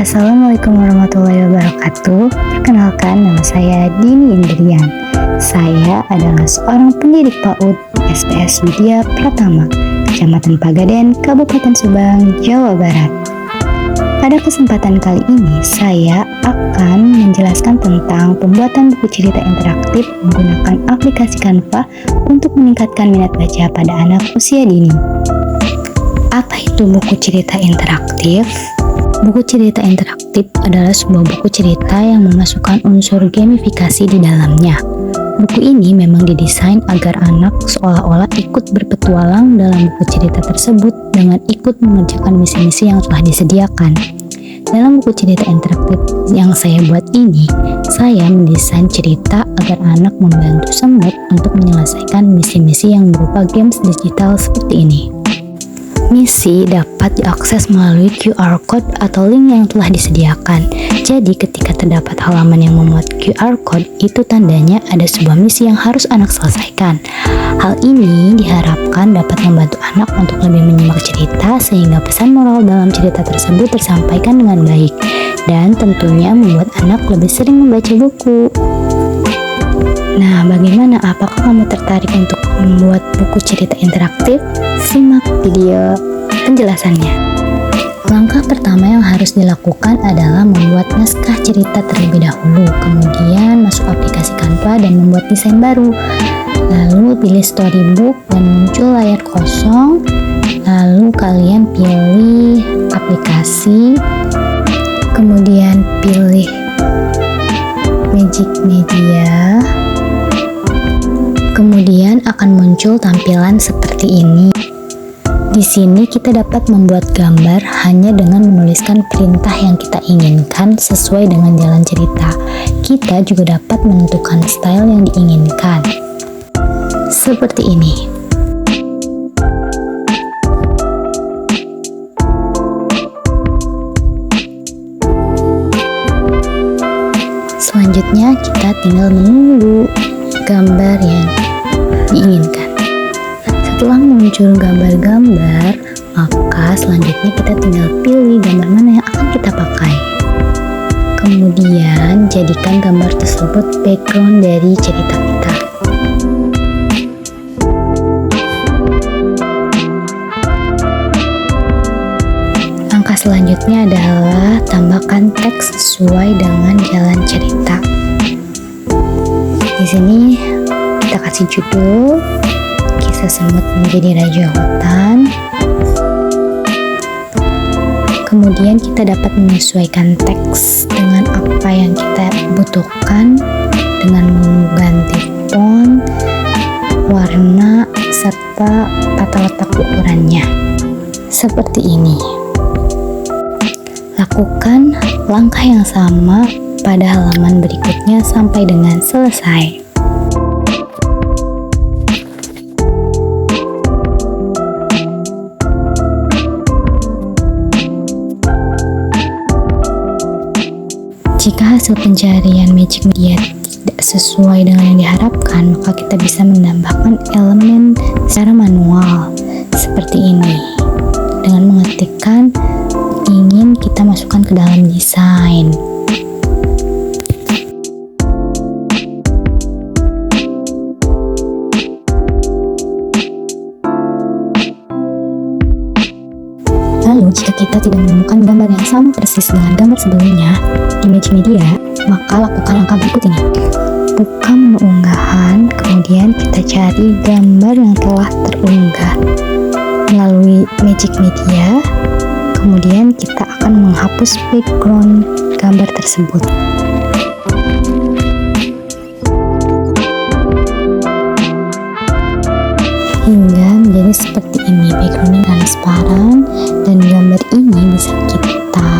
Assalamualaikum warahmatullahi wabarakatuh. Perkenalkan, nama saya Dini Indrian. Saya adalah seorang pendidik PAUD SPS Widya Pratama, Kecamatan Pagaden, Kabupaten Subang, Jawa Barat. Pada kesempatan kali ini, saya akan menjelaskan tentang pembuatan buku cerita interaktif menggunakan aplikasi Canva untuk meningkatkan minat baca pada anak usia dini. Apa itu buku cerita interaktif? Buku cerita interaktif adalah sebuah buku cerita yang memasukkan unsur gamifikasi di dalamnya. Buku ini memang didesain agar anak seolah-olah ikut berpetualang dalam buku cerita tersebut dengan ikut mengerjakan misi-misi yang telah disediakan. Dalam buku cerita interaktif yang saya buat ini, saya mendesain cerita agar anak membantu semut untuk menyelesaikan misi-misi yang berupa games digital seperti ini. Misi dapat diakses melalui QR Code atau link yang telah disediakan. Jadi ketika terdapat halaman yang memuat QR Code, itu tandanya ada sebuah misi yang harus anak selesaikan. Hal ini diharapkan dapat membantu anak untuk lebih menyimak cerita sehingga pesan moral dalam cerita tersebut tersampaikan dengan baik. Dan tentunya membuat anak lebih sering membaca buku. Nah, bagaimana? Apakah kamu tertarik untuk membuat buku cerita interaktif? Simak video penjelasannya. Langkah pertama yang harus dilakukan adalah membuat naskah cerita terlebih dahulu, kemudian masuk aplikasi Canva dan membuat desain baru. Lalu pilih storybook dan muncul layar kosong. Lalu kalian pilih aplikasi, kemudian pilih Magic Media. Kemudian akan muncul tampilan seperti ini. Di sini kita dapat membuat gambar hanya dengan menuliskan perintah yang kita inginkan sesuai dengan jalan cerita. Kita juga dapat menentukan style yang diinginkan. Seperti ini. Selanjutnya kita tinggal menunggu gambar yang diinginkan. Setelah muncul gambar-gambar, maka selanjutnya kita tinggal pilih gambar mana yang akan kita pakai. Kemudian jadikan gambar tersebut background dari cerita kita. Langkah selanjutnya adalah tambahkan teks sesuai dengan jalan cerita. Di sini kita kasih judul Kisah Semut Menjadi Raja Hutan. Kemudian kita dapat menyesuaikan teks dengan apa yang kita butuhkan dengan mengganti font, warna, serta tata letak ukurannya. Seperti ini. Lakukan langkah yang sama pada halaman berikutnya sampai dengan selesai. Jika hasil pencarian Magic Media tidak sesuai dengan yang diharapkan, maka kita bisa menambahkan elemen secara manual seperti ini dengan mengetikkan ingin kita masukkan ke dalam desain. Lalu jika kita tidak menemukan gambar yang sama persis dengan gambar sebelumnya di Magic Media, maka lakukan langkah berikut ini. Buka menu unggahan, kemudian kita cari gambar yang telah terunggah melalui Magic Media. Kemudian kita akan menghapus background gambar tersebut. Hingga menjadi seperti ini, backgroundnya transparan, dan gambar ini bisa kita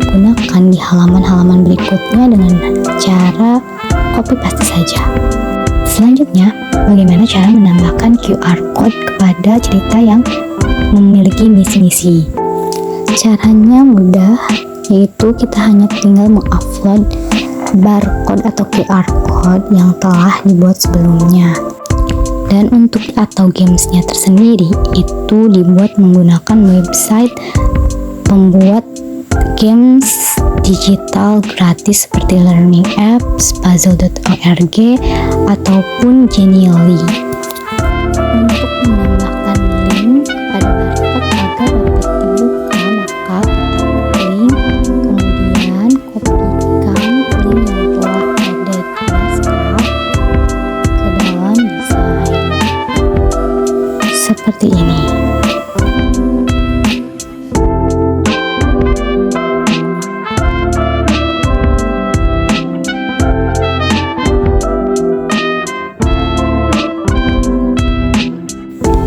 gunakan di halaman-halaman berikutnya dengan cara copy paste saja. Selanjutnya, bagaimana cara menambahkan QR Code kepada cerita yang memiliki misi-misi? Caranya mudah, yaitu kita hanya tinggal mengupload barcode atau QR Code yang telah dibuat sebelumnya. Dan untuk atau gamesnya tersendiri itu dibuat menggunakan website pembuat games digital gratis seperti learning apps, puzzle.org, ataupun Genially. Untuk menambahkan link pada laptop agar dapat dibuka, maka link, kemudian kopikan link yang telah ada di naskah ke dalam desain seperti ini.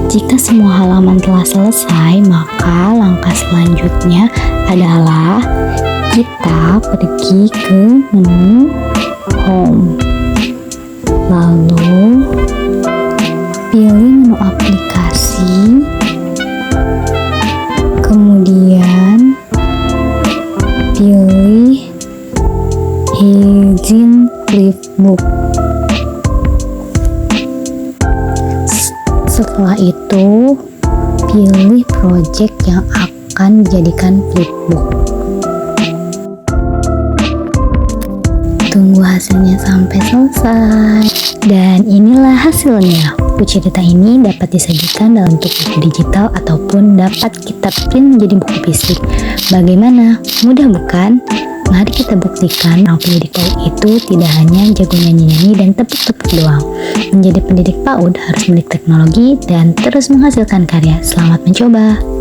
Jika semua halaman telah selesai, maka langkah selanjutnya adalah kita pergi ke menu Home. Lalu pilih menu aplikasi, kemudian pilih izin flipbook. Setelah itu, pilih project yang akan dijadikan flipbook. Tunggu hasilnya sampai selesai. Dan inilah hasilnya. Buku cerita ini dapat disajikan dalam bentuk buku digital ataupun dapat kita print menjadi buku fisik. Bagaimana? Mudah bukan? Mari kita buktikan orang pendidik PAUD itu tidak hanya jago nyanyi-nyanyi dan tepuk-tepuk doang. Menjadi pendidik PAUD harus memiliki teknologi dan terus menghasilkan karya. Selamat mencoba!